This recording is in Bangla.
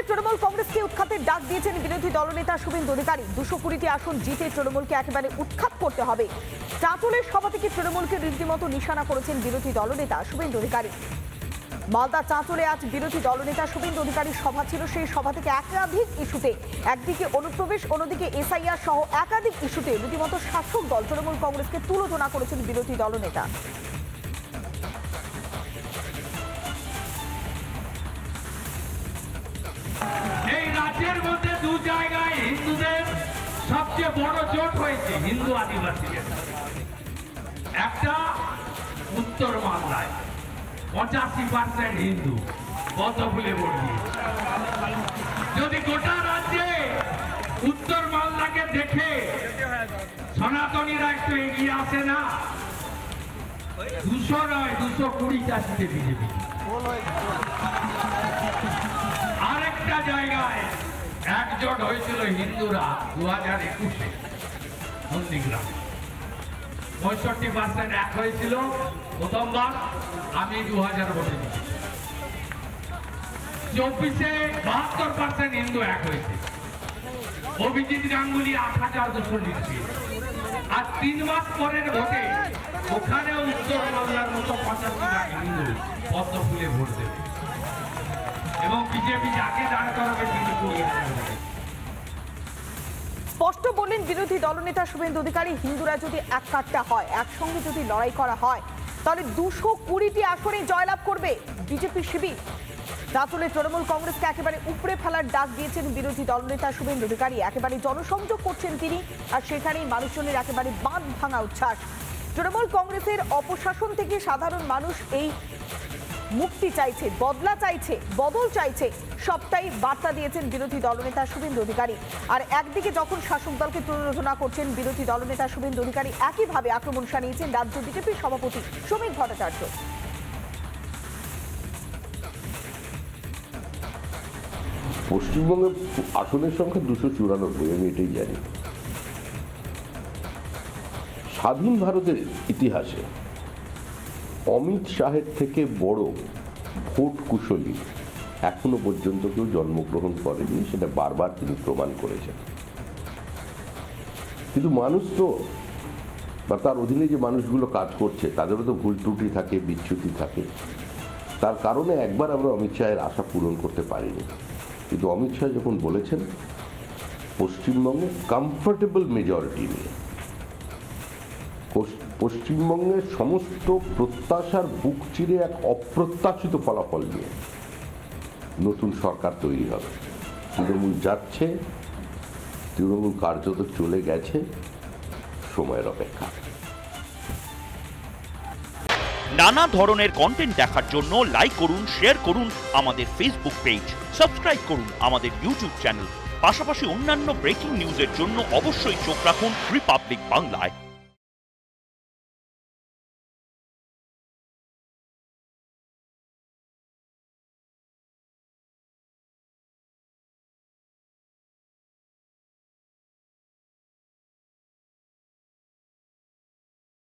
তৃণমূল কংগ্রেসকে উৎখাতের ডাক দিয়েছেন বিরোধী দলনেতা শুভেন্দু অধিকারী। 220টি আসন জিতে তৃণমূলকে একেবারে উৎখাত করতে হবে। চাঁচলের সভা থেকে তৃণমূলকে রীতিমতো নিশানা করেছেন বিরোধী দলনেতা শুভেন্দু অধিকারী। মালদা চাঁচলে আজ বিরোধী দলনেতা শুভেন্দু অধিকারীর সভা ছিল। সেই সভা থেকে একাধিক ইস্যুতে, একদিকে অনুপ্রবেশ, অন্যদিকে এসআইআর সহ একাধিক ইস্যুতে রীতিমতো শাসক দল তৃণমূল কংগ্রেসকে তুলোধনা করেছেন বিরোধী দলনেতা। রাজ্যের মধ্যে দু জায়গায় হিন্দুদের সবচেয়ে বড় জোট হয়েছে হিন্দু আদিবাসীদের। একটা উত্তর মালদায় 85% হিন্দু পদ্মফুলে ভোট দিয়েছে। যদি গোটা রাজ্যে উত্তর মালদাকে দেখে সনাতনীরা একটু এগিয়ে আসে না, 200 নয় 220টা সিটে বিজেপি। আরেকটা জায়গায় একজোট হয়েছিল হিন্দুরা 2021-এ নন্দীগ্রামে, 65% এক হয়েছিল প্রথমবার। আমি 2000 ভোটে দিয়েছি। 24-এ 72% হিন্দু এক হয়েছে। অভিজিৎ গাঙ্গুলি 8200 লিখছে। আর 3 মাস পরের ভোটে ওখানেও উত্তর বাংলার মতো 85 হিন্দু পদ্মফুলে ভোট দেবে এবং বিজেপি যাকে দাঁড় করাবে তিনি 20,000 ভোটে। স্পষ্ট বললেন বিরোধী দলনেতা শুভেন্দু অধিকারী, হিন্দুরা যদি এক কাট্টা হয়, একসঙ্গে যদি লড়াই করা হয়, তাহলে 220টি আসনে জয়লাভ করবে বিজেপি শিবির। চাঁচলে তৃণমূল কংগ্রেসকে একেবারে উপড়ে ফেলার ডাক দিয়েছেন বিরোধী দলনেতা শুভেন্দু অধিকারী। একেবারে জনসংযোগ করছেন তিনি, আর সেখানেই মানুষজনের একেবারে বাঁধ ভাঙা উচ্ছ্বাস। তৃণমূল কংগ্রেসের অপশাসন থেকে সাধারণ মানুষ এই মুক্তি চাইছে, বদলা চাইছে, বদল চাইছে, সবটাই বার্তা দিয়েছেন বিরোধী দলনেতা শুভেন্দু অধিকারী। আর একদিকে যখন শাসক দলকে তুলনা করছেন বিরোধী দলনেতা শুভেন্দু অধিকারী, একইভাবে আক্রমণ শানিয়েছেন রাজ্য বিজেপির সভাপতি শ্রমিক ভট্টাচার্য। পশ্চিমবঙ্গের আসনের সংখ্যা 294, আমি এটাই জানি। স্বাধীন ভারতের ইতিহাসে অমিত শাহের থেকে বড় ভোট কুশলী এখনো পর্যন্ত কেউ জন্মগ্রহণ করেনি, সেটা বারবার তিনি প্রমাণ করেছেন। কিন্তু মানুষ তো, বা তার অধীনে যে মানুষগুলো কাজ করছে তাদেরও তো ভুল ত্রুটি থাকে, বিচ্যুতি থাকে। তার কারণে একবার আমরা অমিত শাহের আশা পূরণ করতে পারিনি। কিন্তু অমিত শাহ যখন বলেছেন পশ্চিমবঙ্গে কমফোর্টেবল মেজরিটি নিয়ে, পশ্চিমবঙ্গের সমস্ত প্রত্যাশার বুক চিরে এক অপ্রত্যাশিত ফলাফল নিয়ে নতুন সরকার তৈরি হবে। তৃণমূল যাচ্ছে, তৃণমূল কার্যত চলে গেছে, সময়ের অপেক্ষা। নানা ধরনের কন্টেন্ট দেখার জন্য লাইক করুন, শেয়ার করুন আমাদের ফেসবুক পেজ, সাবস্ক্রাইব করুন আমাদের ইউটিউব চ্যানেল। পাশাপাশি অন্যান্য ব্রেকিং নিউজের জন্য অবশ্যই চোখ রাখুন রিপাবলিক বাংলায়।